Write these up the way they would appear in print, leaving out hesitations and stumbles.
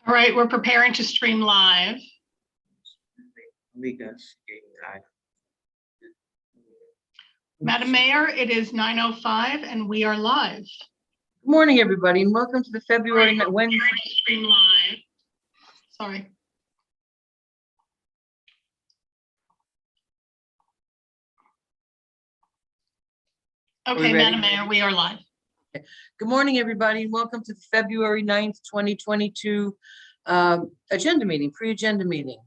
All right, we're preparing to stream live. Madam Mayor, it is 9:05 and we are live. Good morning, everybody, and welcome to the February Wednesday. Stream live. Sorry. Okay, Madam Mayor, we are live. Good morning, everybody, and welcome to the February 9th, 2022 agenda meeting, pre-agenda meeting.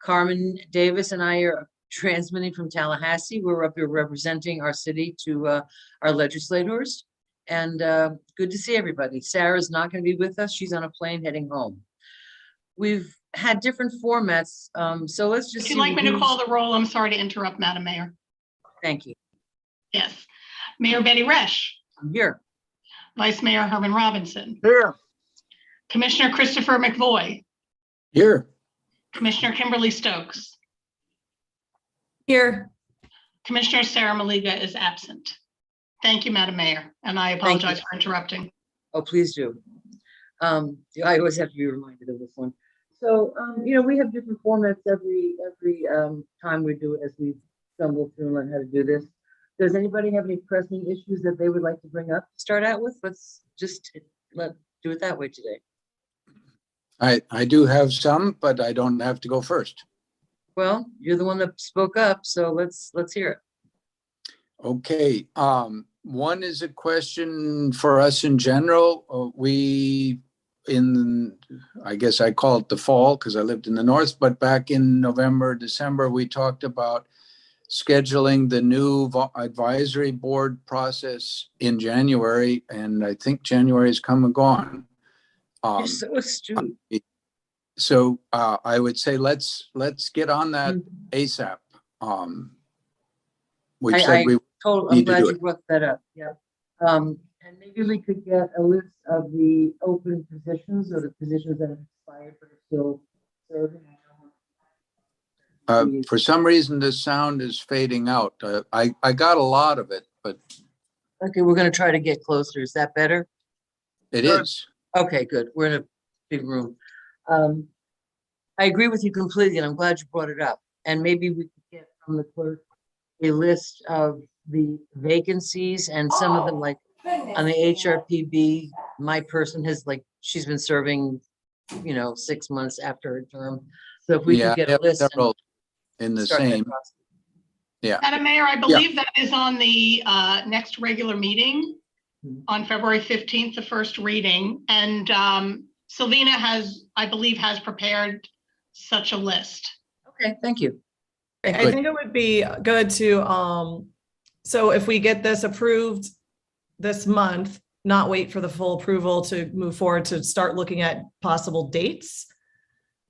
Carmen Davis and I are transmitting from Tallahassee. We're up here representing our city to our legislators, and good to see everybody. Sarah's not going to be with us. She's on a plane heading home. We've had different formats, so let's just Would you like me to call the roll? I'm sorry to interrupt, Madam Mayor. Thank you. Yes. Mayor Betty Resch. I'm here. Vice Mayor Herman Robinson. Here. Commissioner Christopher McVoy. Here. Commissioner Kimberly Stokes. Here. Commissioner Sarah Maliga is absent. Thank you, Madam Mayor, and I apologize for interrupting. Oh, please do. I always have to be reminded of this one. So, we have different formats every time we do it as we stumble through and learn how to do this. Does anybody have any pressing issues that they would like to bring up to start out with? Let's just do it that way today. I do have some, but I don't have to go first. Well, you're the one that spoke up, so let's hear it. Okay. One is a question for us in general. I guess I call it the fall because I lived in the north, but back in November, December, we talked about scheduling the new advisory board process in January, and I think January has come and gone. You're so astute. So I would say let's get on that ASAP. We said we I'm glad you brought that up. Yeah. And maybe we could get a list of the open positions or the positions that have expired but are still serving. For some reason, the sound is fading out. I got a lot of it, but Okay, we're going to try to get closer. Is that better? it is. Okay, good. We're in a big room. I agree with you completely, and I'm glad you brought it up. And maybe we could get from the clerk a list of the vacancies, and some of them, like on the HRPB, my person has, she's been serving, 6 months after her term. So if we could get a list several in the same. Yeah. Madam Mayor, I believe that is on the next regular meeting on February 15th, the first reading. And Silvina I believe, has prepared such a list. Okay, thank you. I think it would be good to, so if we get this approved this month, not wait for the full approval to move forward to start looking at possible dates.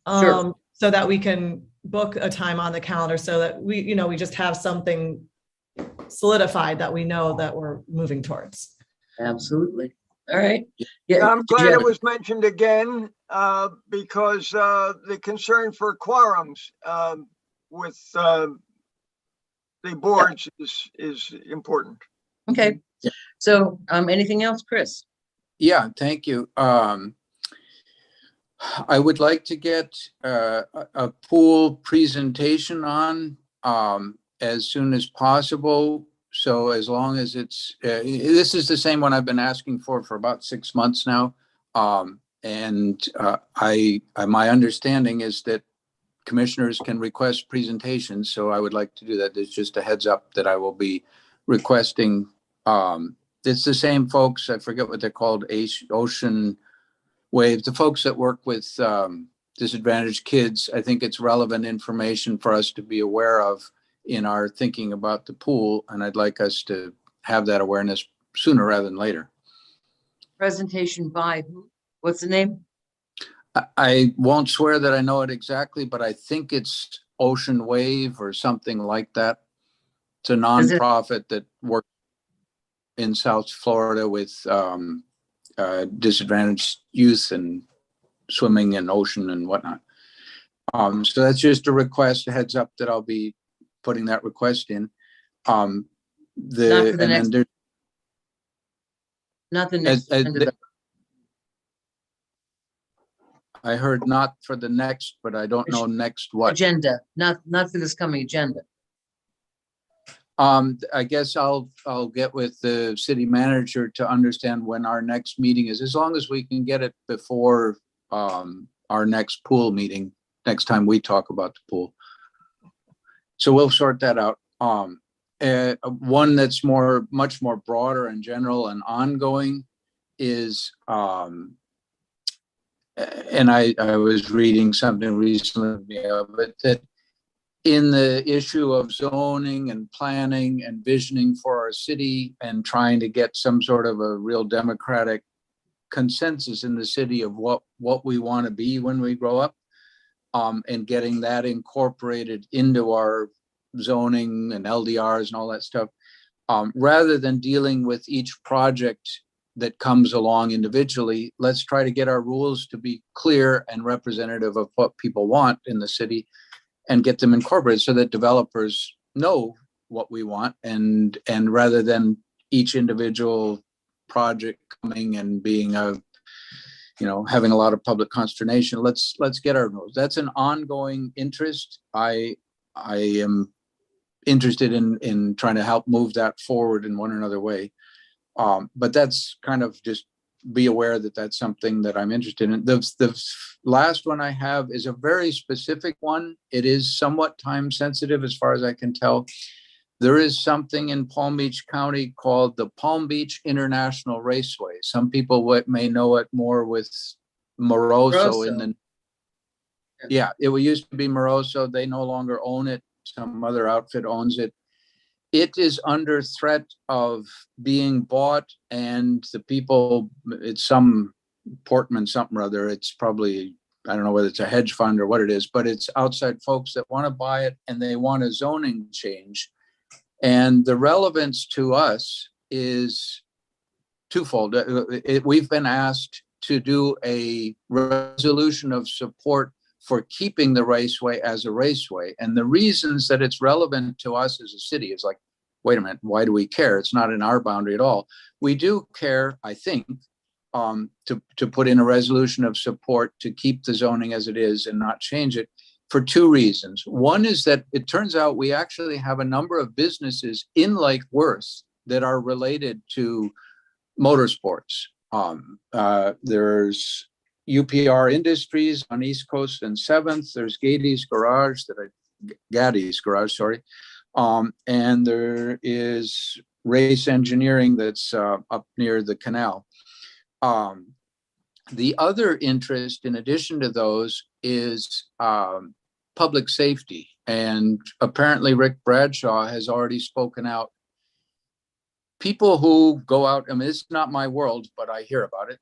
Sure. So that we can book a time on the calendar so that we just have something solidified that we know that we're moving towards. Absolutely. All right. Yeah, I'm glad it was mentioned again because the concern for quorums with the boards is important. Okay. So anything else, Chris? Yeah, thank you. I would like to get a pool presentation on as soon as possible. So as long as it's, this is the same one I've been asking for about 6 months now. And my understanding is that commissioners can request presentations. So I would like to do that. There's just a heads up that I will be requesting. It's the same folks, I forget what they're called, Ocean Wave, the folks that work with disadvantaged kids. I think it's relevant information for us to be aware of in our thinking about the pool, and I'd like us to have that awareness sooner rather than later. Presentation by who? What's the name? I won't swear that I know it exactly, but I think it's Ocean Wave or something like that. It's a nonprofit that works in South Florida with disadvantaged youth and swimming and ocean and whatnot. So that's just a request, a heads up that I'll be putting that request in. Not the next. I heard not for the next, but I don't know next what. Agenda, not for this coming agenda. I guess I'll get with the city manager to understand when our next meeting is, as long as we can get it before our next pool meeting, next time we talk about the pool. So we'll sort that out. One that's much more broader and general and ongoing is, and I was reading something recently of it, that in the issue of zoning and planning and visioning for our city and trying to get some sort of a real democratic consensus in the city of what we want to be when we grow up, and getting that incorporated into our zoning and LDRs and all that stuff, rather than dealing with each project that comes along individually. Let's try to get our rules to be clear and representative of what people want in the city, and get them incorporated so that developers know what we want, and rather than each individual project coming and being having a lot of public consternation. Let's get our rules. That's an ongoing interest. I am interested in trying to help move that forward in one or another way. But that's kind of just be aware that that's something that I'm interested in. The last one I have is a very specific one. It is somewhat time sensitive as far as I can tell. There is something in Palm Beach County called the Palm Beach International Raceway. Some people may know it more with Moroso. It used to be Moroso. They no longer own it. Some other outfit owns it. It is under threat of being bought, and the people, it's some Portman something or other. It's probably, I don't know whether it's a hedge fund or what it is, but it's outside folks that want to buy it, and they want a zoning change. And the relevance to us is twofold. We've been asked to do a resolution of support for keeping the raceway as a raceway. And the reasons that it's relevant to us as a city is like, wait a minute, why do we care? It's not in our boundary at all. We do care, I think, to put in a resolution of support to keep the zoning as it is and not change it, for two reasons. One is that it turns out we actually have a number of businesses in Lake Worth that are related to motorsports. There's UPR Industries on East Coast and 7th. There's Gaddy's Garage, and there is Race Engineering that's up near the canal. The other interest, in addition to those, is public safety. And apparently Rick Bradshaw has already spoken out. People who go out, I mean, it's not my world, but I hear about it.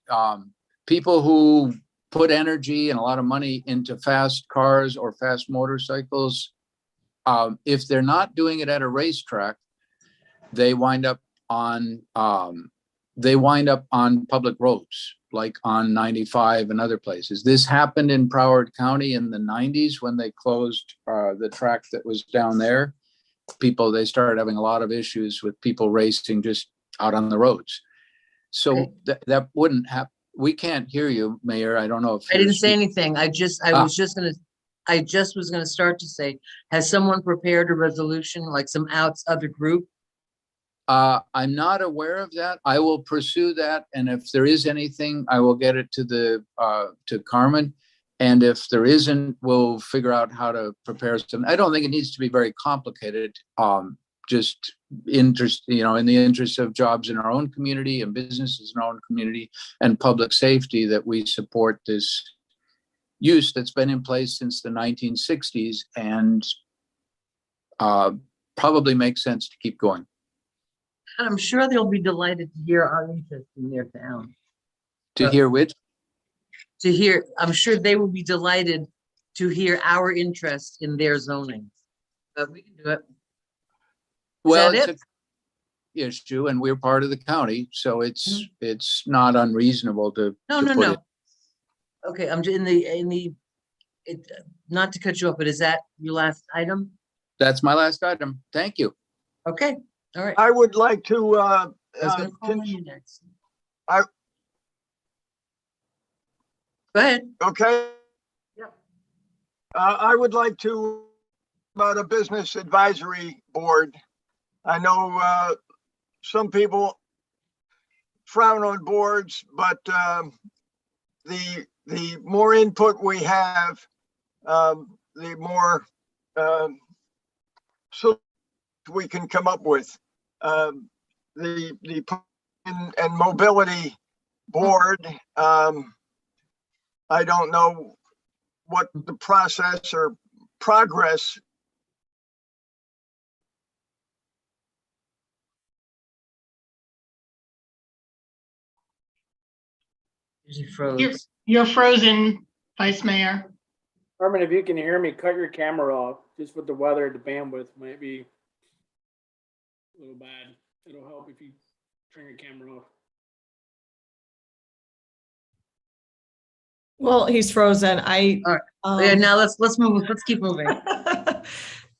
People who put energy and a lot of money into fast cars or fast motorcycles, if they're not doing it at a racetrack, they wind up on public roads, like on 95 and other places. This happened in Broward County in the 90s when they closed the track that was down there. They started having a lot of issues with people racing just out on the roads. So that wouldn't happen. We can't hear you, Mayor. I don't know if I didn't say anything. I just was gonna start to say, has someone prepared a resolution, like some other group? I'm not aware of that. I will pursue that, and if there is anything, I will get it to Carmen. And if there isn't, we'll figure out how to prepare some. I don't think it needs to be very complicated. Just in the interest of jobs in our own community and businesses in our own community and public safety, that we support this use that's been in place since the 1960s and probably makes sense to keep going. And I'm sure they'll be delighted to hear our interest in their town. Hear which? I'm sure they will be delighted to hear our interest in their zoning. But we can do it. Well, it's an issue, and we're part of the county, so it's not unreasonable to. No. Okay, I'm not to cut you off, but is that your last item? That's my last item. Thank you. Okay, all right. I would like to, I was gonna call on you next. Go ahead. Okay? Yeah. I would like to, about a business advisory board. I know some people frown on boards, but the more input we have, the more so we can come up with. The and mobility board, I don't know what the process or progress. She froze. You're frozen, Vice Mayor. Herman, if you can hear me, cut your camera off. Just with the weather, the bandwidth might be a little bad. It'll help if you turn your camera off. Well, he's frozen. All right. Yeah, now let's move. Let's keep moving.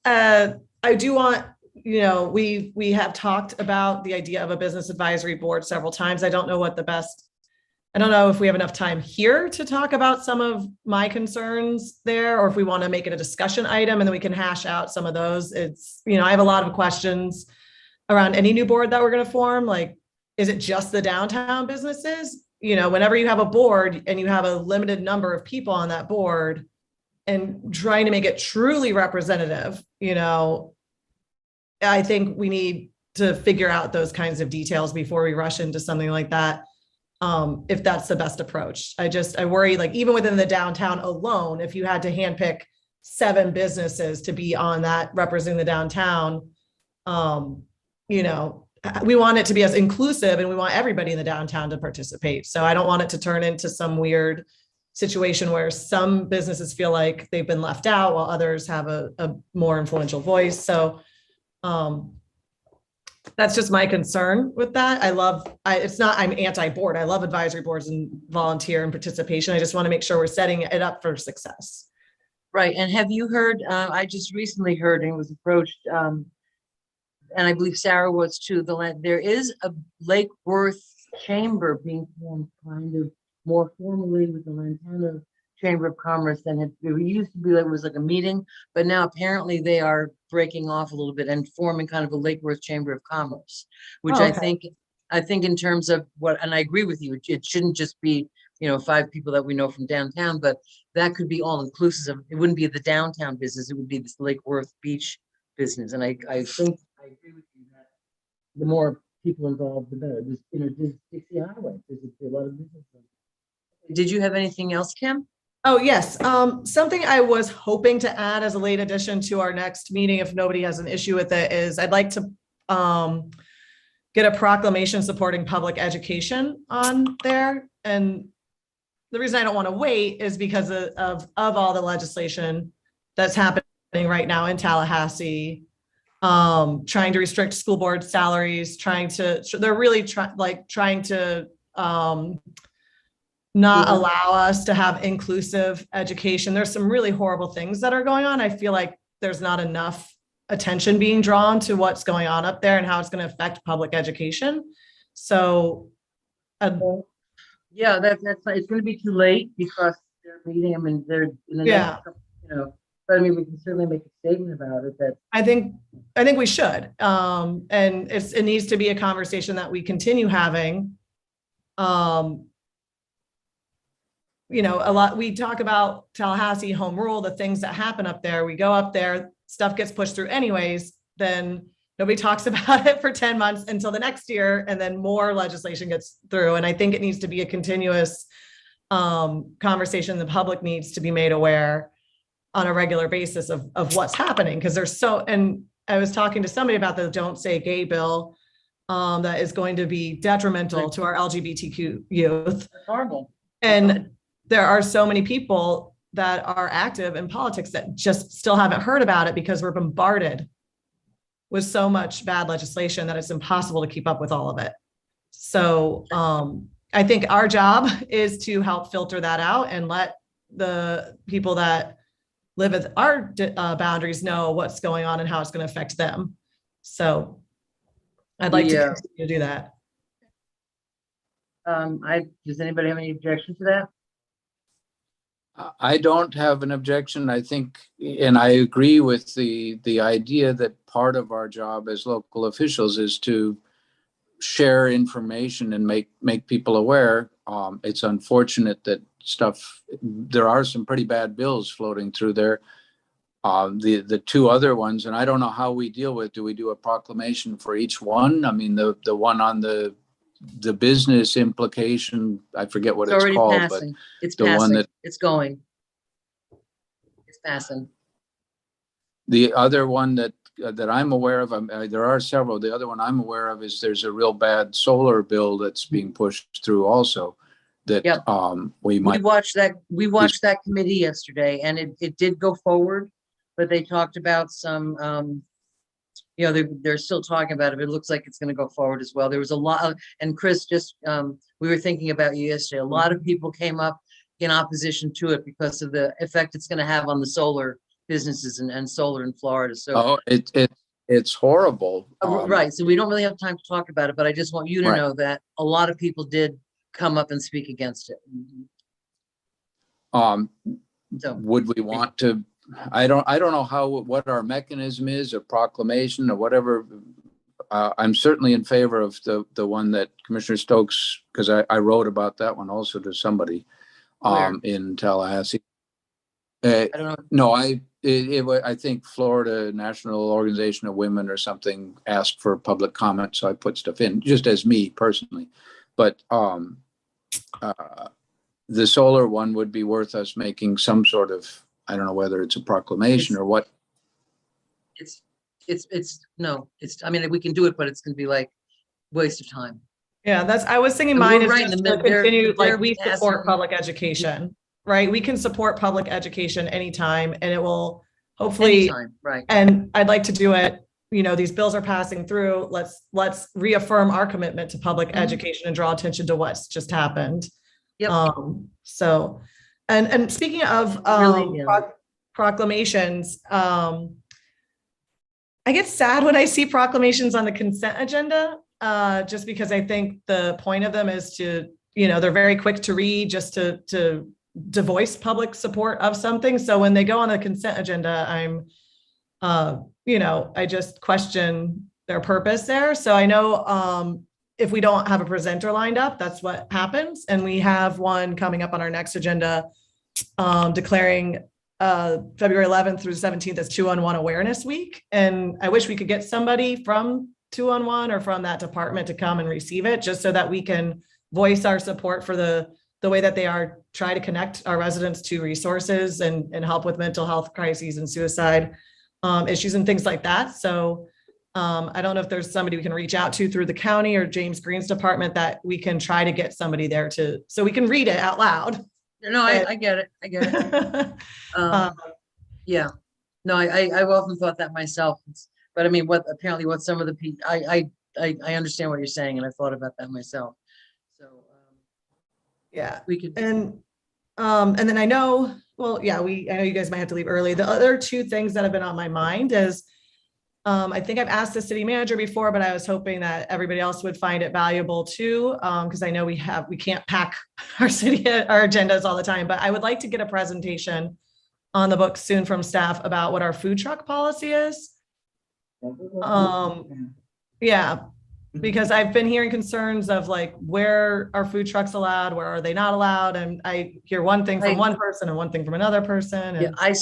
I do want, we have talked about the idea of a business advisory board several times. I don't know if we have enough time here to talk about some of my concerns there, or if we want to make it a discussion item and then we can hash out some of those. It's, I have a lot of questions around any new board that we're going to form. Like, is it just the downtown businesses? Whenever you have a board and you have a limited number of people on that board and trying to make it truly representative, I think we need to figure out those kinds of details before we rush into something like that. If that's the best approach. I worry, like, even within the downtown alone, if you had to handpick 7 businesses to be on that representing the downtown, we want it to be as inclusive and we want everybody in the downtown to participate. So I don't want it to turn into some weird situation where some businesses feel like they've been left out while others have a more influential voice. So that's just my concern with that. I'm anti-board. I love advisory boards and volunteer and participation. I just want to make sure we're setting it up for success. Right. And have you heard, I just recently heard and was approached, and I believe Sarah was too, there is a Lake Worth chamber being formed kind of more formally with the Lantana Chamber of Commerce than it used to be. Like, it was like a meeting, but now apparently they are breaking off a little bit and forming kind of a Lake Worth Chamber of Commerce, which Oh, I okay. think in terms of and I agree with you, it shouldn't just be, 5 people that we know from downtown, but that could be all inclusive. It wouldn't be the downtown business. It would be this Lake Worth Beach business. And I think I agree with you that the more people involved, the better. There's Dixie Highway. There's a lot of business. Did you have anything else, Kim? Oh, yes. Something I was hoping to add as a late addition to our next meeting, if nobody has an issue with it, is I'd like to get a proclamation supporting public education on there. And the reason I don't want to wait is because of all the legislation that's happening right now in Tallahassee, trying to restrict school board salaries, they're really trying to not allow us to have inclusive education. There's some really horrible things that are going on. I feel like there's not enough attention being drawn to what's going on up there and how it's going to affect public education. So, yeah, that's it's going to be too late because they're meeting them and they're in the next couple, but I mean, we can certainly make a statement about it. That I think we should, and it needs to be a conversation that we continue having. A lot, we talk about Tallahassee home rule, the things that happen up there. We go up there, stuff gets pushed through anyways, then nobody talks about it for 10 months until the next year, and then more legislation gets through. And I think it needs to be a continuous conversation. The public needs to be made aware on a regular basis of what's happening, because and I was talking to somebody about the Don't Say Gay bill that is going to be detrimental to our LGBTQ youth. horrible. And there are so many people that are active in politics that just still haven't heard about it because we're bombarded with so much bad legislation that it's impossible to keep up with all of it. So I think our job is to help filter that out and let the people that live with our boundaries know what's going on and how it's going to affect them. So I'd like to continue to do that. Does anybody have any objection to that? I don't have an objection. I think, and I agree with the idea that part of our job as local officials is to share information and make people aware. It's unfortunate that there are some pretty bad bills floating through there. The two other ones, and I don't know how we deal with, do we do a proclamation for each one? I mean, the one on the business implication, I forget what It's it's already called, but passing. It's the one passing. that It's going. It's passing. the other one that I'm aware of, there are several. The other one I'm aware of is there's a real bad solar bill that's being pushed through also that Yep. we We might. watched that committee yesterday, and it did go forward, but they talked about some, they're still talking about it, but it looks like it's gonna go forward as well. There was a lot, and Chris, we were thinking about you yesterday. A lot of people came up in opposition to it because of the effect it's gonna have on the solar businesses and solar in Florida, so. Oh, it's horrible. Right, so we don't really have time to talk about it, but I just want you to Right. know that a lot of people did come up and speak against it. So, Would we want to, I don't know what our mechanism is, a proclamation or whatever. I'm certainly in favor of the one that Commissioner Stokes, because I wrote about that one also to somebody Where? in Tallahassee. I don't know. No, I think Florida National Organization of Women or something asked for public comment, so I put stuff in, just as me personally. But the solar one would be worth us making some sort of, I don't know whether it's a proclamation or what. I mean, we can do it, but it's gonna be like waste of time. Yeah, I was thinking And mine we're is right in just the to mid- they're- continue, they're like, we support passing- public education, right? We can support public education anytime, and it will hopefully, Anytime, right. and I'd like to do it, these bills are passing through. Let's reaffirm our commitment to public Mhm. education and draw attention to what's just happened. Yep. So, and speaking of Really, yeah. proclamations, I get sad when I see proclamations on the consent agenda, just because I think the point of them is to, they're very quick to read, just to voice public support of something. So when they go on the consent agenda, I just question their purpose there. So I know if we don't have a presenter lined up, that's what happens. And we have one coming up on our next agenda, declaring February 11th through 17th as 2-on-1 Awareness Week. And I wish we could get somebody from 2-on-1 or from that department to come and receive it, just so that we can voice our support for the way that they are trying to connect our residents to resources and help with mental health crises and suicide issues and things like that. So I don't know if there's somebody we can reach out to through the county or James Green's department that we can try to get somebody there so we can read it out loud. No, I get it. I get it. Yeah. No, I've often thought that myself. But I mean, what some of the people, I understand what you're saying, and I thought about that myself. So Yeah. we could. And then I know, I know you guys might have to leave early. The other two things that have been on my mind is, I think I've asked the city manager before, but I was hoping that everybody else would find it valuable too. Because I know we can't pack our agendas all the time, but I would like to get a presentation on the books soon from staff about what our food truck policy is. Yeah, because I've been hearing concerns of like, where are food trucks allowed? Where are they not allowed? And I hear one thing from one person and one thing from another person. Yeah, I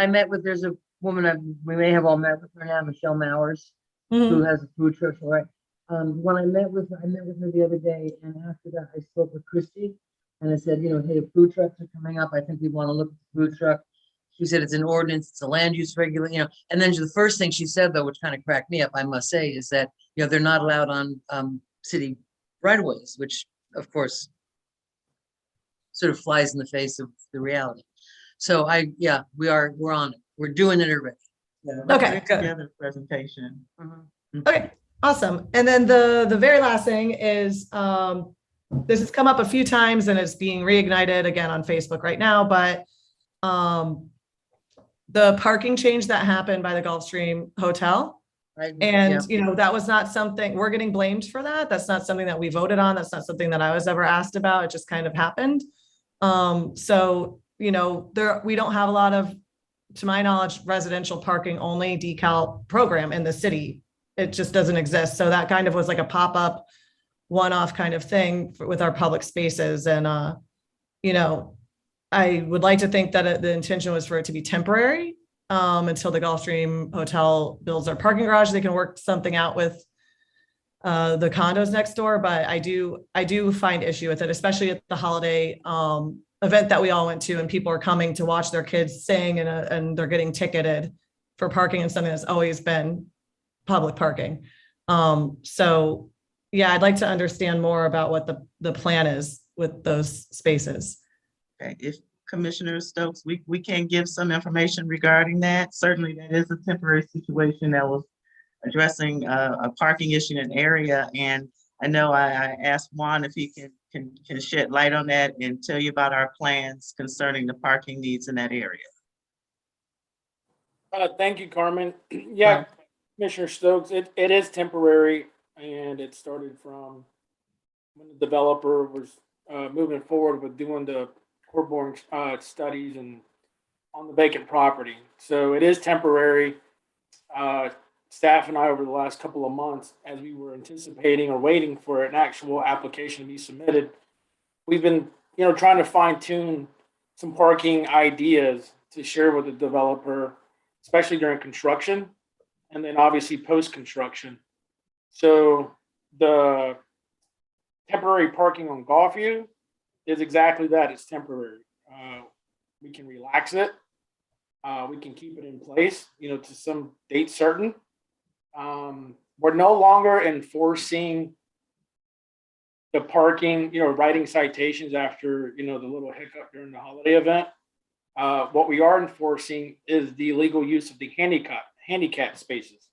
met with, there's a woman, we may have all met with her now, Michelle Mowers, who has a food truck, right? When I met with her the other day, and after that, I spoke with Christy, and I said, hey, food trucks are coming up. I think we want to look at the food truck. She said it's an ordinance, it's a land use regulation, and then the first thing she said, though, which kind of cracked me up, I must say, is that, they're not allowed on city right of ways, which of course sort of flies in the face of the reality. So we're on it. We're doing it already. Okay, good. Together presentation. Okay, awesome. And then the very last thing is, this has come up a few times and it's being reignited again on Facebook right now, but the parking change that happened by the Gulfstream Hotel. Right? And, that was not something, we're getting blamed for that. That's not something that we voted on. That's not something that I was ever asked about. It just kind of happened. So you know, we don't have a lot of, to my knowledge, residential parking only decal program in the city. It just doesn't exist. So that kind of was like a pop-up, one-off kind of thing with our public spaces. And, you know, I would like to think that the intention was for it to be temporary until the Gulfstream Hotel builds their parking garage. They can work something out with the condos next door, but I do find issue with it, especially at the holiday event that we all went to, and people are coming to watch their kids sing and they're getting ticketed for parking in something that's always been public parking. So yeah, I'd like to understand more about what the plan is with those spaces. Okay, if Commissioner Stokes, we can give some information regarding that. Certainly that is a temporary situation that was addressing a parking issue in an area. And I know I asked Juan if he can shed light on that and tell you about our plans concerning the parking needs in that area. Thank you, Carmen. Yeah, Commissioner Stokes, it is temporary, and it started from when the developer was moving forward with doing the core boring studies and on the vacant property. So it is temporary. Staff and I, over the last couple of months, as we were anticipating or waiting for an actual application to be submitted, we've been, trying to fine tune some parking ideas to share with the developer, especially during construction, and then obviously post-construction. So the temporary parking on Golfview is exactly that. It's temporary. We can relax it. We can keep it in place, to some date certain. We're no longer enforcing the parking, writing citations after, the little hiccup during the holiday event. What we are enforcing is the illegal use of the handicap spaces.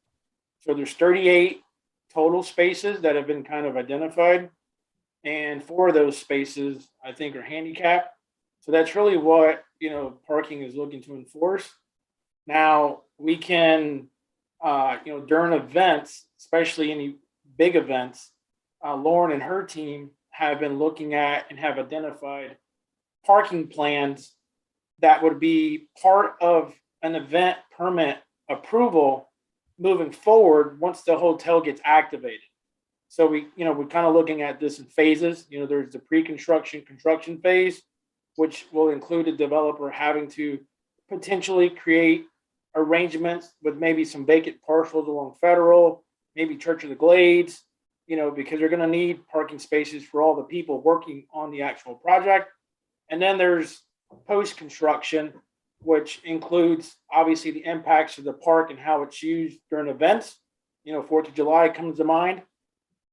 So there's 38 total spaces that have been kind of identified, and 4 of those spaces I think are handicapped. So that's really what, parking is looking to enforce. Now we can, during events, especially any big events, Lauren and her team have been looking at and have identified parking plans that would be part of an event permit approval moving forward once the hotel gets activated. So we're kind of looking at this in phases. There's the pre-construction, construction phase, which will include a developer having to potentially create arrangements with maybe some vacant parcels along Federal, maybe Church of the Glades, because you're going to need parking spaces for all the people working on the actual project. And then there's post-construction, which includes obviously the impacts of the park and how it's used during events. 4th of July comes to mind.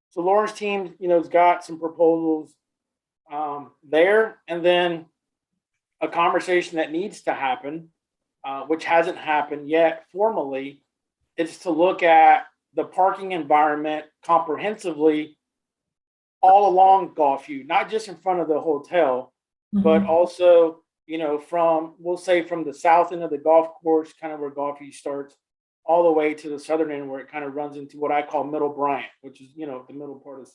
So Lauren's team, has got some proposals there, and then a conversation that needs to happen, which hasn't happened yet formally, is to look at the parking environment comprehensively all along Golfview, not just in front of the hotel, but also, we'll say from the south end of the golf course, kind of where Golfview starts, all the way to the southern end where it kind of runs into what I call Middle Bryant, which is, the middle part of,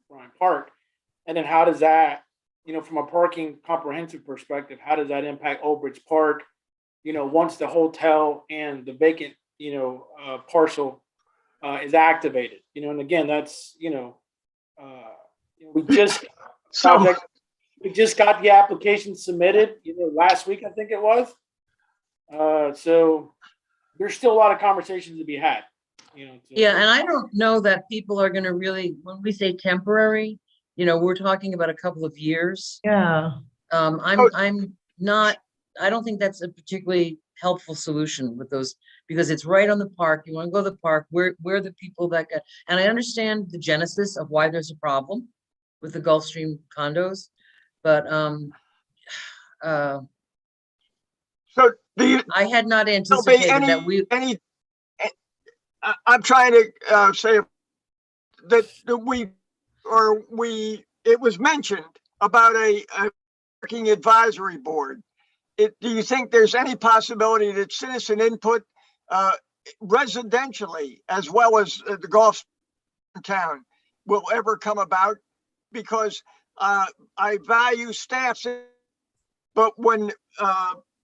Bryant Park. And then how does that, from a parking comprehensive perspective, how does that impact Old Bridge Park, once the hotel and the vacant, parcel is activated, and again, that's, we just got the application submitted, last week, I think it was. So there's still a lot of conversations to be had. Yeah, and I don't know that people are going to really, when we say temporary, we're talking about a couple of years. Yeah. I'm not, I don't think that's a particularly helpful solution with those, because it's right on the park. You want to go to the park. We're the people that get, and I understand the genesis of why there's a problem with the Gulfstream condos, but So do you, I had not anticipated that we. I'm trying to say that it was mentioned about a parking advisory board. Do you think there's any possibility that citizen input residentially as well as the golf town will ever come about? Because I value staff's but when,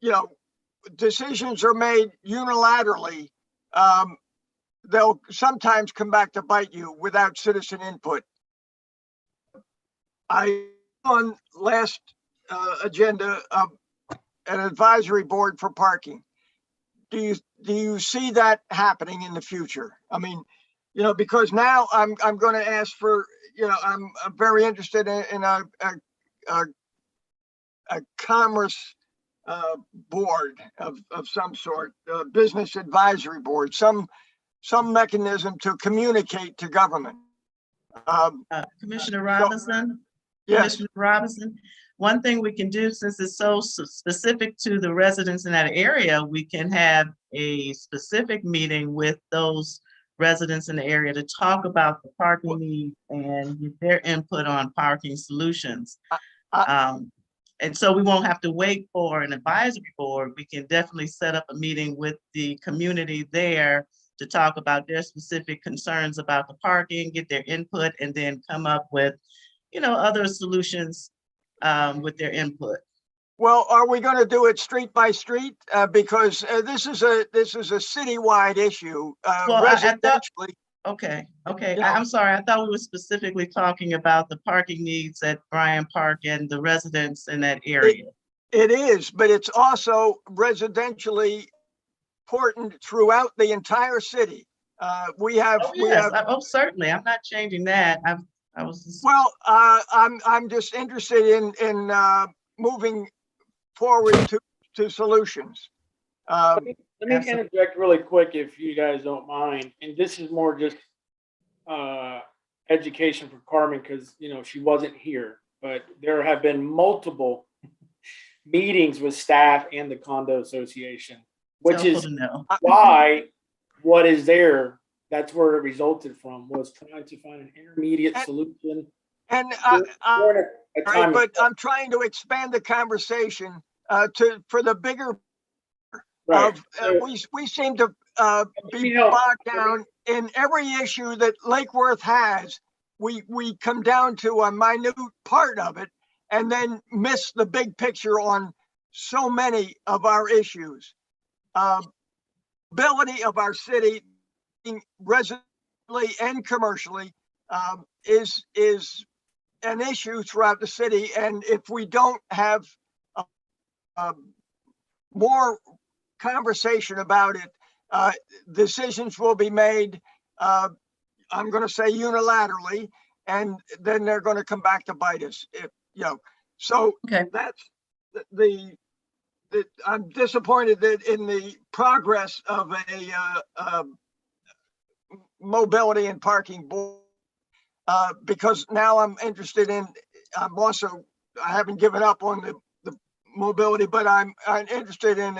you know, decisions are made unilaterally, they'll sometimes come back to bite you without citizen input. On last agenda, an advisory board for parking. Do you see that happening in the future? I mean, you know, because now I'm going to ask for, you know, I'm very interested in a commerce board of some sort, business advisory board, some mechanism to communicate to government. Commissioner Robinson? Yes, Commissioner Robinson, one thing we can do, since it's so specific to the residents in that area, we can have a specific meeting with those residents in the area to talk about the parking needs and get their input on parking solutions. And so we won't have to wait for an advisory board. We can definitely set up a meeting with the community there to talk about their specific concerns about the parking, get their input, and then come up with, you know, other solutions with their input. well, are we going to do it street by street? Because this is a citywide issue, Well, I thought, residentially. okay, Yeah. I'm sorry. I thought we were specifically talking about the parking needs at Bryan Park and the residents in that area. It is, but it's also residentially important throughout the entire city. We have, Oh, certainly. I'm not changing that. I was just. well, I'm just interested in moving forward to solutions. Let me interject really quick if you guys don't mind. And this is more just education for Carmen because, you know, she wasn't here. But there have been multiple meetings with staff and the condo association, which is why what is there, that's where it resulted from, was trying to find an intermediate solution. And but I'm trying to expand the conversation for the bigger. Right. We seem to be bogged down in every issue that Lake Worth has. We come down to a minute part of it and then miss the big picture on so many of our issues. Ability of our city, residentially and commercially, is an issue throughout the city. And if we don't have more conversation about it, decisions will be made, I'm going to say unilaterally, and then they're going to come back to bite us. You know, so that's I'm disappointed that in the progress of a mobility and parking board, because now I'm interested in, I haven't given up on the mobility, but I'm interested in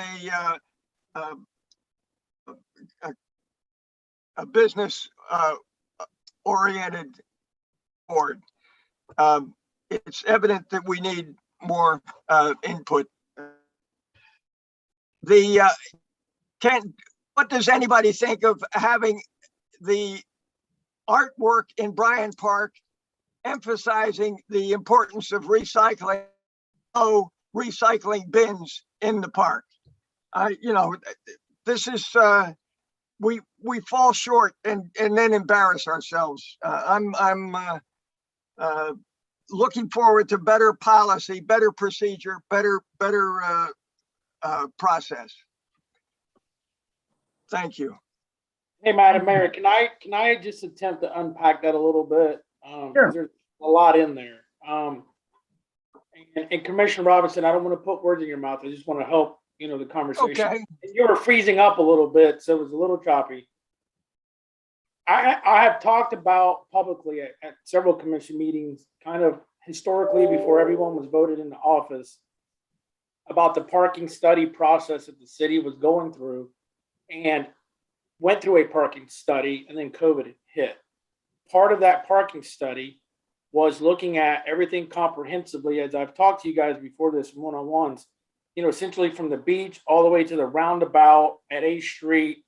a business oriented board. It's evident that we need more input. What does anybody think of having the artwork in Bryan Park emphasizing the importance of recycling, recycling bins in the park? You know, this is we fall short and then embarrass ourselves. I'm looking forward to better policy, better procedure, better process. Thank you. Hey, Madam Mayor, can I just attempt to unpack that a little bit? Sure. There's a lot in there. And Commissioner Robinson, I don't want to put words in your mouth. I just want to help, you know, the conversation. Okay. And you were freezing up a little bit, so it was a little choppy. I have talked about publicly at several commission meetings, kind of historically before everyone was voted into office, about the parking study process that the city was going through, and went through a parking study, and then COVID hit. Part of that parking study was looking at everything comprehensively, as I've talked to you guys before this one-on-ones, you know, essentially from the beach all the way to the roundabout at 8th Street,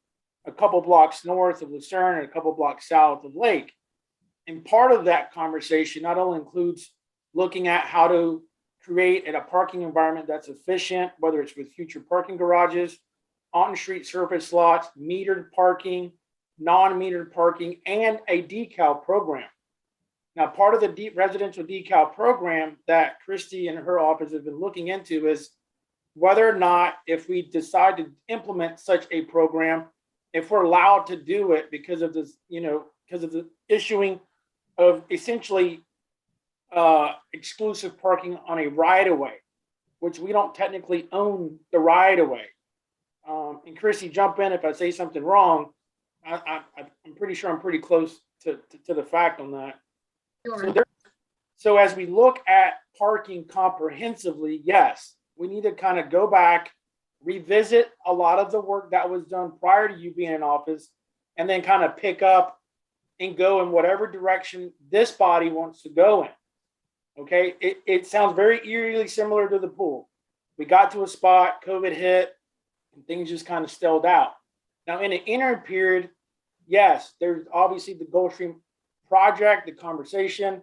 a couple blocks north of Lucerne and a couple blocks south of Lake. And part of that conversation not only includes looking at how to create a parking environment that's efficient, whether it's with future parking garages, on-street surface lots, metered parking, non-metered parking, and a decal program. Now, part of the residential decal program that Christy and her office have been looking into is whether or not, if we decide to implement such a program, if we're allowed to do it because of this, because of the issuing of essentially exclusive parking on a right-of-way, which we don't technically own the right-of-way. And Chrissy, jump in if I say something wrong. I'm pretty sure I'm pretty close to the fact on that. Sure. So as we look at parking comprehensively, yes, we need to kind of go back, revisit a lot of the work that was done prior to you being in office, and then kind of pick up and go in whatever direction this body wants to go in. Okay, it sounds very eerily similar to the pool. We got to a spot, COVID hit, and things just kind of stalled out. Now, in an interim period, yes, there's obviously the Gulfstream project, the conversation.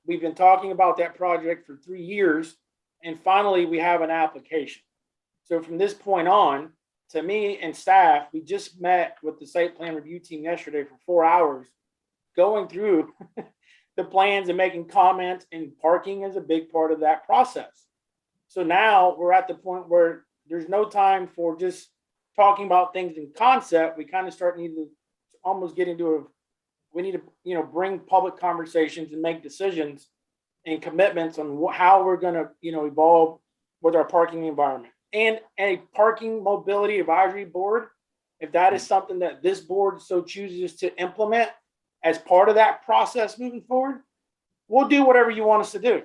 We've been talking about that project for 3 years, and finally we have an application. So from this point on, to me and staff, we just met with the site plan review team yesterday for 4 hours, going through the plans and making comments, and parking is a big part of that process. So now we're at the point where there's no time for just talking about things in concept. We kind of need to almost get into we need to, bring public conversations and make decisions and commitments on how we're going to, evolve with our parking environment. And a parking mobility advisory board, if that is something that this board so chooses to implement as part of that process moving forward, we'll do whatever you want us to do.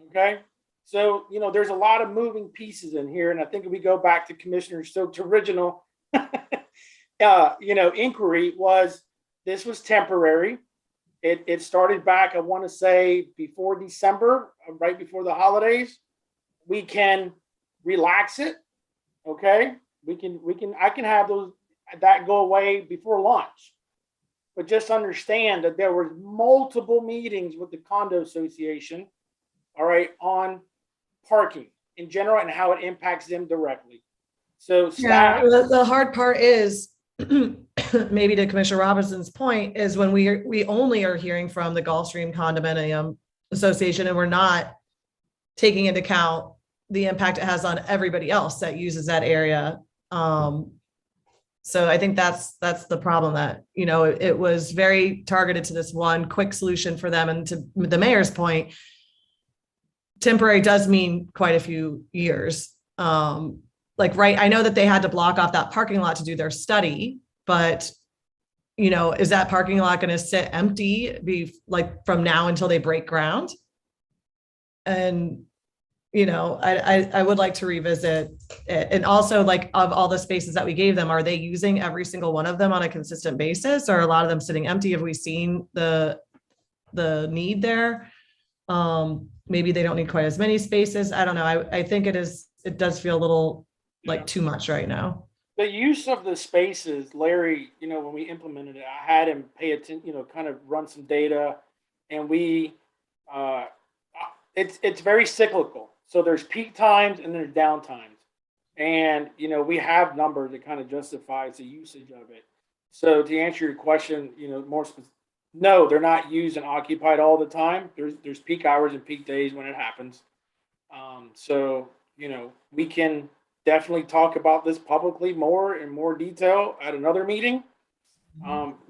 Okay. So, there's a lot of moving pieces in here. And I think if we go back to Commissioner Stokes' original, inquiry was, this was temporary. It started back, I want to say, before December, right before the holidays. We can relax it. Okay. I can have that go away before lunch. But just understand that there were multiple meetings with the condo association, all right, on parking in general and how it impacts them directly. So staff, the hard part is maybe to Commissioner Robinson's point is when we only are hearing from the Gulfstream Condominium Association, and we're not taking into account the impact it has on everybody else that uses that area. So I think that's the problem, that, it was very targeted to this one quick solution for them. And to the mayor's point, temporary does mean quite a few years. I know that they had to block off that parking lot to do their study, but is that parking lot going to sit empty from now until they break ground? And I would like to revisit it. And also, of all the spaces that we gave them, are they using every single one of them on a consistent basis, or a lot of them sitting empty? Have we seen the need there? Maybe they don't need quite as many spaces. I don't know. I think it does feel a little like too much right now. the use of the spaces, Larry, when we implemented it, I had him pay attention, kind of run some data, and it's very cyclical. So there's peak times and there's down times. And, we have numbers that kind of justifies the usage of it. So to answer your question, more specific, no, they're not used and occupied all the time. There's peak hours and peak days when it happens. So, we can definitely talk about this publicly more in more detail at another meeting.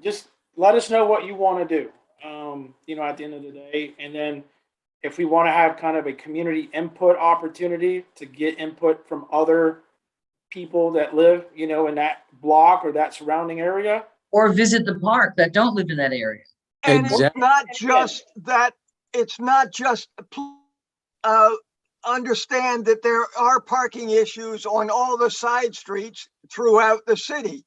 Just let us know what you want to do, at the end of the day. And then if we want to have kind of a community input opportunity to get input from other people that live, in that block or that surrounding area. Or visit the park that don't live in that area. And Exactly. it's not just that, understand that there are parking issues on all the side streets throughout the city.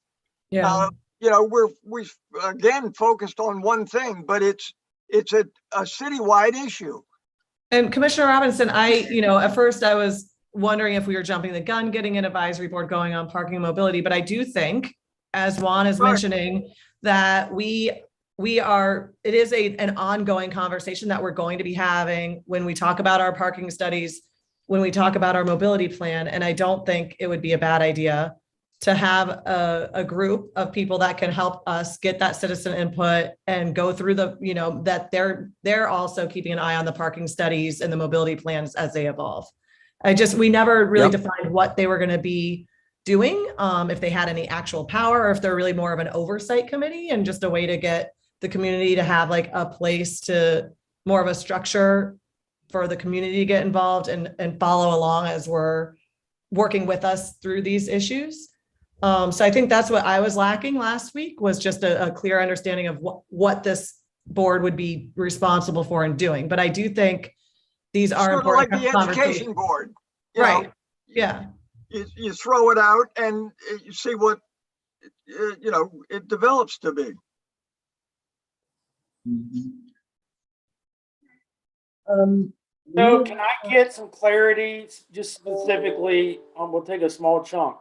Yeah. We've again focused on one thing, but it's a citywide issue. And Commissioner Robinson, at first I was wondering if we were jumping the gun, getting an advisory board going on parking and mobility, but I do think, as Juan is Sure. mentioning, that we it is an ongoing conversation that we're going to be having when we talk about our parking studies, when we talk about our mobility plan. And I don't think it would be a bad idea to have a group of people that can help us get that citizen input and go through that they're also keeping an eye on the parking studies and the mobility plans as they evolve. We never really defined what they were going to be doing, if they had any actual power, or if they're really more of an oversight committee and just a way to get the community to have like a place to more of a structure for the community to get involved and follow along as we're working with us through these issues. So I think that's what I was lacking last week, was just a clear understanding of what this board would be responsible for in doing. But I do think these are Sort of like important the education conversations. board. Right. Yeah. You throw it out and you see what, it develops to be. So can I get some clarity, just specifically, we'll take a small chunk.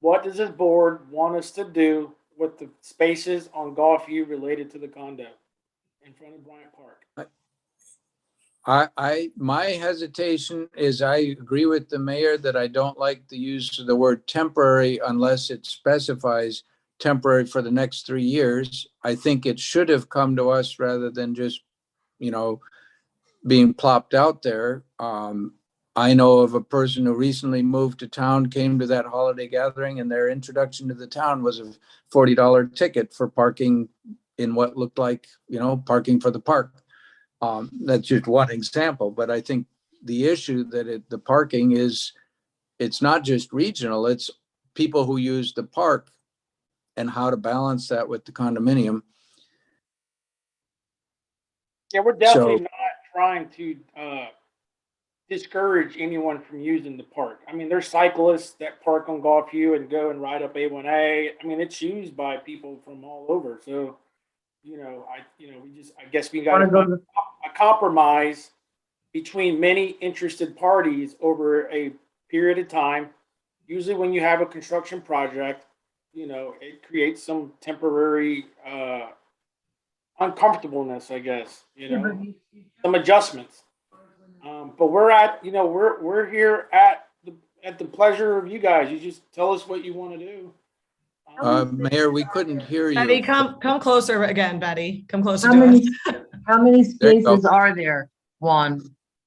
What does this board want us to do with the spaces on Golfview related to the condo in front of Bryant Park? My hesitation is, I agree with the mayor that I don't like the use of the word temporary unless it specifies temporary for the next 3 years. I think it should have come to us rather than just, being plopped out there. I know of a person who recently moved to town, came to that holiday gathering, and their introduction to the town was a $40 ticket for parking in what looked like, parking for the park. That's just one example, but I think the issue that the parking is, it's not just regional, it's people who use the park and how to balance that with the condominium. Yeah, we're definitely not trying to discourage anyone from using the park. I mean, there's cyclists that park on Golfview and go and ride up A1A. I mean, it's used by people from all over. So, I guess we got to find a compromise between many interested parties over a period of time. Usually when you have a construction project, it creates some temporary uncomfortableness, I guess, some adjustments. But we're here at the pleasure of you guys. You just tell us what you want to do. Mayor, we couldn't hear Betty, you. come closer again, Betty. Come closer How to many, us. how many There you go. spaces are there, Juan?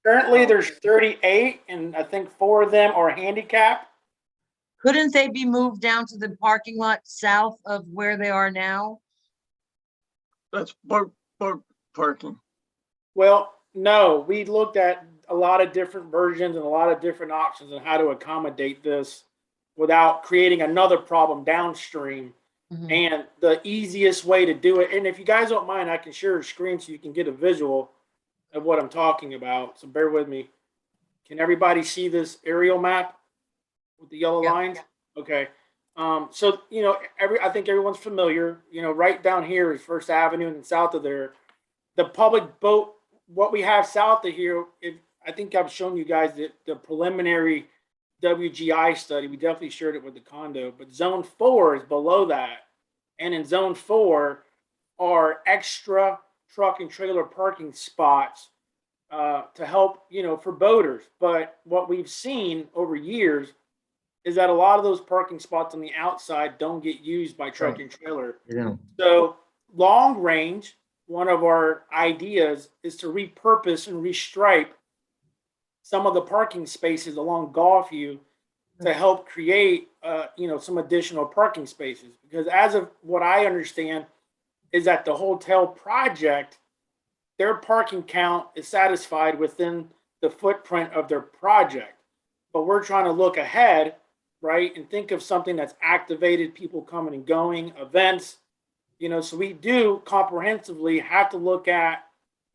Currently, there's 38, and I think 4 of them are handicap. Couldn't they be moved down to the parking lot south of where they are now? That's boat parking. Well, no, we looked at a lot of different versions and a lot of different options on how to accommodate this without creating another problem downstream. Mhm. And the easiest way to do it, and if you guys don't mind, I can share a screen so you can get a visual of what I'm talking about. So bear with me. Can everybody see this aerial map with the yellow lines? Okay. So, I think everyone's familiar, right down here is First Avenue, and south of there, the public boat, what we have south of here, I think I've shown you guys the preliminary WGI study. We definitely shared it with the condo, but zone 4 is below that. And in zone 4 are extra truck and trailer parking spots to help, for boaters. But what we've seen over years is that a lot of those parking spots on the outside don't get used by truck and trailer. Yeah. So long range, one of our ideas is to repurpose and restripe some of the parking spaces along Golfview to help create, some additional parking spaces. Because as of what I understand is that the hotel project, their parking count is satisfied within the footprint of their project. But we're trying to look ahead, right, and think of something that's activated, people coming and going, events, so we do comprehensively have to look at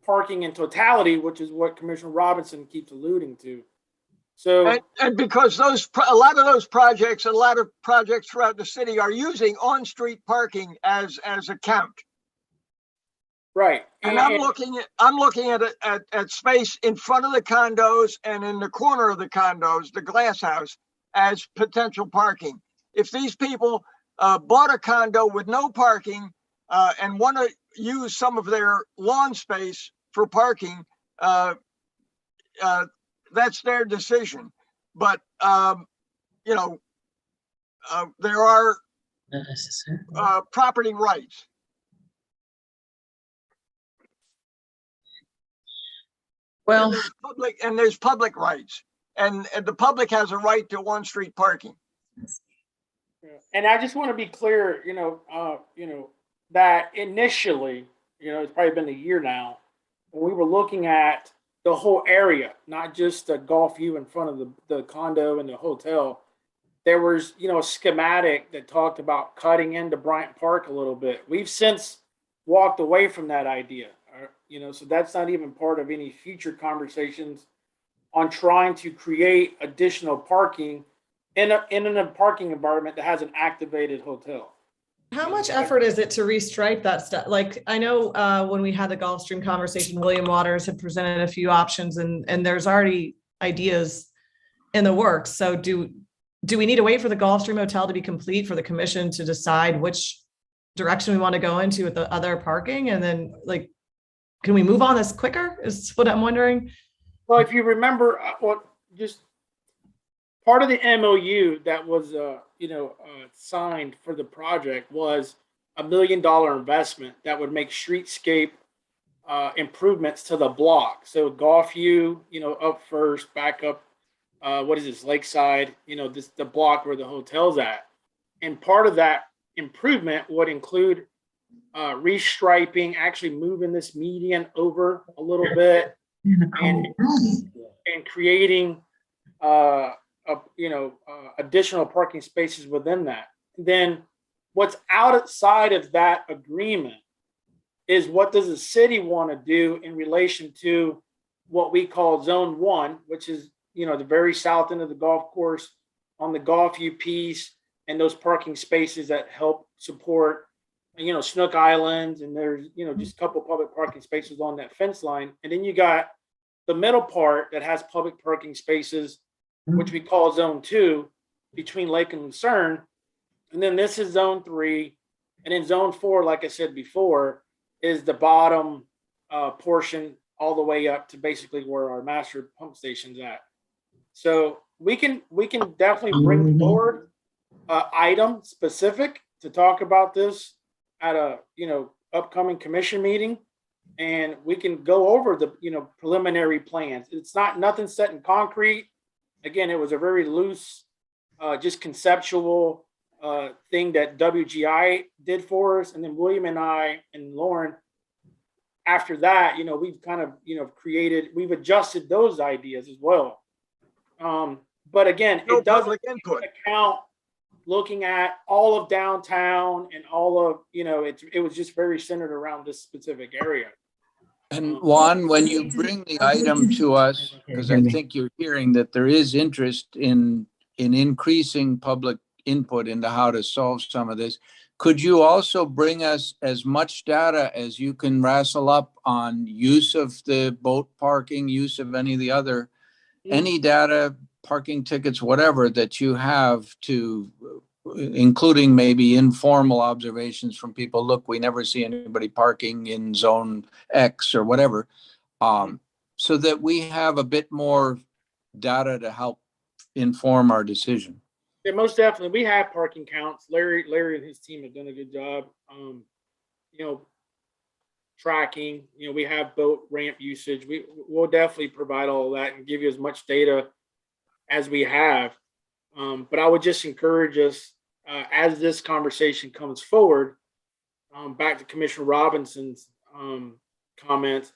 parking in totality, which is what Commissioner Robinson keeps alluding to. So, And because a lot of those projects, a lot of projects throughout the city are using on-street parking as a count. right. And I'm looking at space in front of the condos and in the corner of the condos, the glass house, as potential parking. If these people bought a condo with no parking, and want to use some of their lawn space for parking, that's their decision. But, you know, there are Not necessarily. property rights. Well, And there's public rights, and the public has a right to on-street parking. Yeah. And I just want to be clear, that initially, it's probably been a year now, when we were looking at the whole area, not just the Golfview in front of the condo and the hotel. There was, a schematic that talked about cutting into Bryant Park a little bit. We've since walked away from that idea, so that's not even part of any future conversations on trying to create additional parking in a parking environment that has an activated hotel. How much effort is it to restripe that stuff? Like, I know when we had the Gulfstream conversation, William Waters had presented a few options, and there's already ideas in the works. So do we need to wait for the Gulfstream Hotel to be complete for the commission to decide which direction we want to go into with the other parking? And then, like, can we move on this quicker is what I'm wondering. Well, if you remember, just part of the MOU that was, signed for the project was $1 million investment that would make streetscape improvements to the block. So Golfview, up first, back up, Lakeside, the block where the hotel's at. And part of that improvement would include restriping, actually moving this median over a little bit and creating additional parking spaces within that. Then what's outside of that agreement is what does the city want to do in relation to what we call Zone 1, which is, the very south end of the golf course on the Golfview piece, and those parking spaces that help support, Snook Islands, and there's, just a couple public parking spaces on that fence line. And then you got the middle part that has public parking spaces, which we call Zone 2, between Lake and Lucerne. And then this is Zone 3. And then Zone 4, like I said before, is the bottom portion all the way up to basically where our master pump station's at. So we can definitely bring forward item specific to talk about this at a, upcoming commission meeting. And we can go over the, preliminary plans. It's nothing set in concrete. Again, it was a very loose, just conceptual thing that WGI did for us. And then William and I and Lauren, after that, we've kind of, we've adjusted those ideas as well. But again, it doesn't account looking at all of downtown and all of, it was just very centered around this specific area. And Juan, when you bring the item to us, because I think you're hearing that there is interest in increasing public input into how to solve some of this, could you also bring us as much data as you can wrestle up on use of the boat parking, use of any of the other, any data, parking tickets, whatever that you have to, including maybe informal observations from people, look, we never see anybody parking in zone X or whatever, so that we have a bit more data to help inform our decision. Yeah, most definitely. We have parking counts. Larry and his team have done a good job. Tracking, we have boat ramp usage. We'll definitely provide all of that and give you as much data as we have. But I would just encourage us, as this conversation comes forward, back to Commissioner Robinson's comments,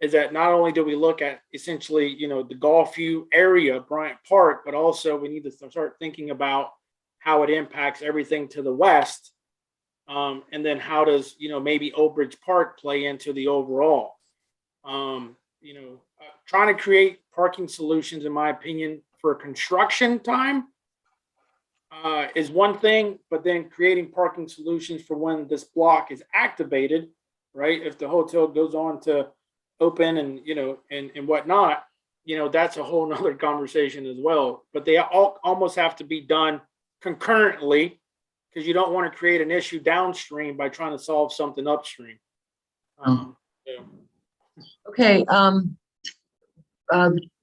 is that not only do we look at essentially, the Golfview area, Bryant Park, but also we need to start thinking about how it impacts everything to the west. And then how does, maybe Old Bridge Park play into the overall? Trying to create parking solutions, in my opinion, for construction time is one thing, but then creating parking solutions for when this block is activated, right? If the hotel goes on to open and, and whatnot, that's a whole nother conversation as well. But they all almost have to be done concurrently, because you don't want to create an issue downstream by trying to solve something upstream. Yeah. Okay,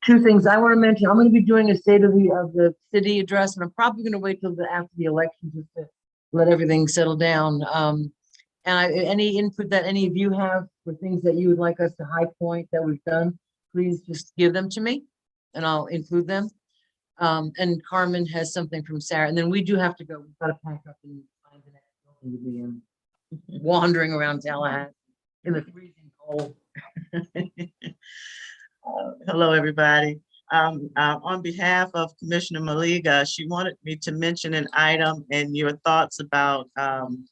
two things I want to mention. I'm going to be doing a state of the city address, and I'm probably going to wait till after the election just to let everything settle down. And any input that any of you have for things that you would like us to high point that we've done, please just give them to me and I'll include them. And Carmen has something from Sarah, and then we do have to go. We've got to pack up and find the next building to be in. Wandering around Tallahassee in the freezing cold. Hello, everybody. On behalf of Commissioner Maliga, she wanted me to mention an item and your thoughts about some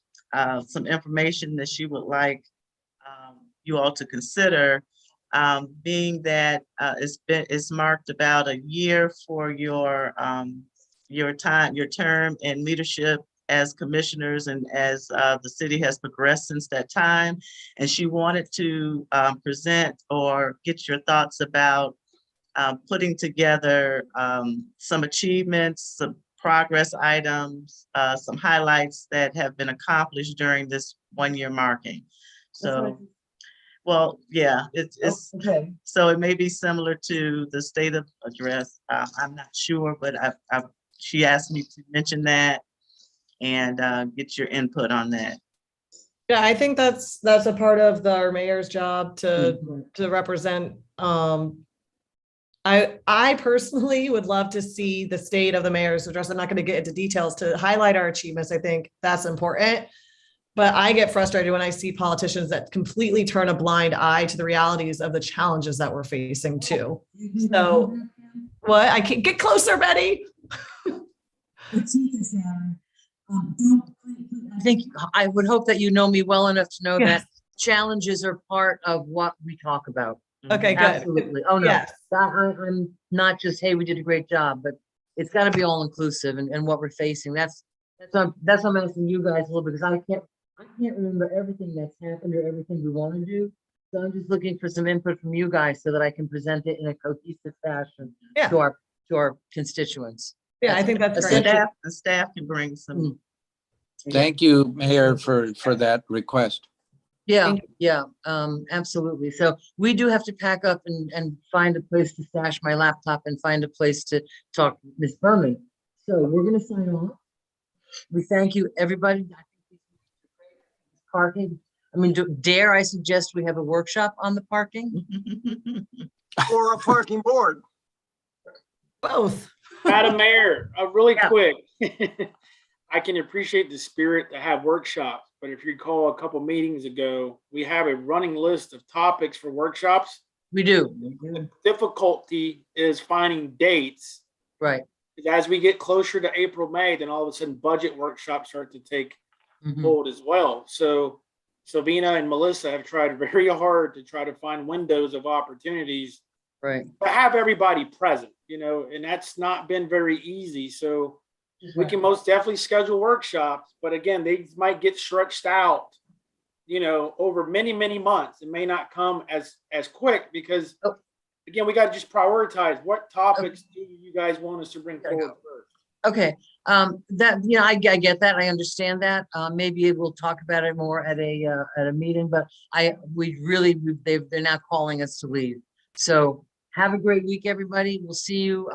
information that she would like you all to consider, being that it's marked about a year for your term and leadership as commissioners, and as the city has progressed since that time. And she wanted to present or get your thoughts about putting together some achievements, some progress items, some highlights that have been accomplished during this 1 year marking. So, well, yeah, it's Okay. so it may be similar to the state of address. I'm not sure, but she asked me to mention that and get your input on that. Yeah, I think that's a part of our mayor's job to represent. I personally would love to see the state of the mayor's address. I'm not going to get into details to highlight our achievements. I think that's important. But I get frustrated when I see politicians that completely turn a blind eye to the realities of the challenges that we're facing too. So what? I can't get closer, Betty. I think I would hope that you know me well enough to know Yes. that challenges are part of what we talk about. Okay, good. Absolutely. Oh, no, Yes. I'm not just, hey, we did a great job, but it's got to be all inclusive and what we're facing. That's what I'm asking you guys a little bit, because I can't remember everything that's happened or everything we want to do. So I'm just looking for some input from you guys so that I can present it in a cohesive fashion Yeah. to our constituents. Yeah, I think that's The great. staff can bring some. Thank you, Mayor, for that request. Yeah, Thank yeah, absolutely. So we do have to pack up and find a place to stash my laptop and find a place to talk to Ms. Berman. So we're gonna sign off. We thank you, everybody. Parking. I mean, dare I suggest we have a workshop on the parking? Or a parking board. Both. Madam Mayor, really Yeah. quick. I can appreciate the spirit to have workshops, but if you recall a couple meetings ago, we have a running list of topics for workshops. We do. The difficulty is finding dates. Right. As we get closer to April, May, then all of a sudden budget workshops start to take Mhm. hold as well. So Sylvina and Melissa have tried very hard to try to find windows of opportunities Right. to have everybody present, and that's not been very easy. So we can most definitely schedule workshops, but again, they might get stretched out, over many, many months. It may not come as quick because, again, we got to just prioritize what topics do you guys want us to bring forward first. Okay, I get that. I understand that. Maybe we'll talk about it more at a meeting, but they're now calling us to leave. So have a great week, everybody. We'll see you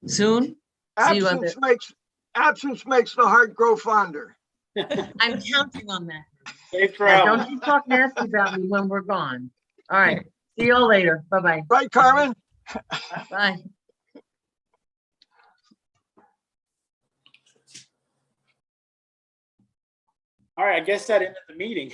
soon. Absence makes the heart grow fonder. I'm counting on that. Safe Now, travel. don't you talk nasty about me when we're gone. All right. See y'all later. Bye-bye. Right, Carmen? Bye. All right, I guess that ended the meeting.